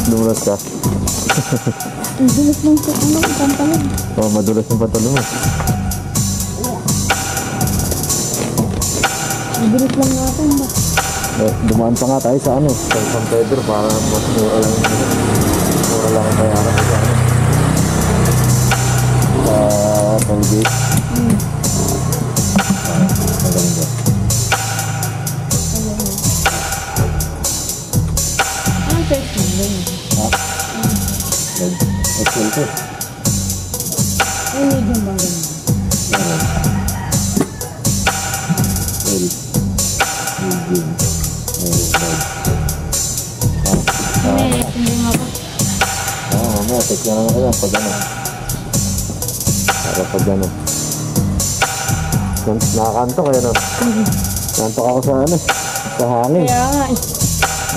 Dumulas ka? Madulas lang sa pantalon. Oh, madulas yung pantalon mo. Madulas lang natin ba? Dumaan pa nga tayo sa sa San Pedro para mas mura lang ang bayaran sa sa Colgate. Maganda. Anong size mo ba yun? Ha? Excel ko. Ay, medium ba ganun? Medium. Hindi nga ba? Mamaya, take na naman kayo pag para pag nakakanto kayo no? Kanto ako sa sa hangin. Kaya nga eh.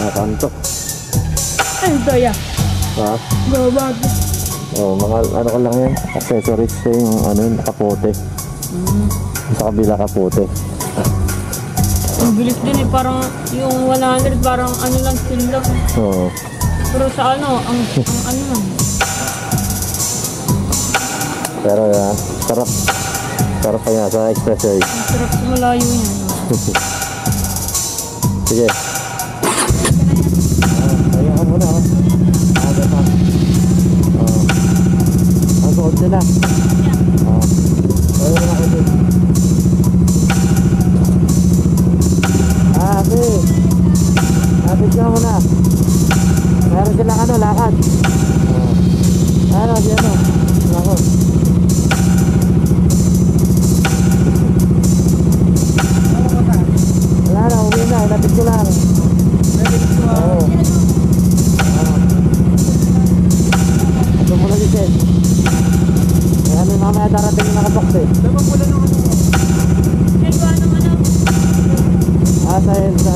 Nakakanto. Ay, ito ya. Ha? Babag. Mga ko lang yan, accessories ko yung kapote. Sa kabila kapote. Ang bilis din eh, parang yung 100 parang lang, still lang. Oo. Pero sa ang lang. Pero sarap. Sarap pa nga sa accessories. Ang sarap sa malayo niya. Sige. Ayaw ka muna Aga pa. Ang suot nila. Ayaw na ako din. Kapit ka muna. Meron silang lakad. Lakad. Wala na, uwi na. Lapit ko lang. Oo. Ito muna si Seth. Kaya may mamaya darating yung nakabox eh. Dapat pula ng Sa sa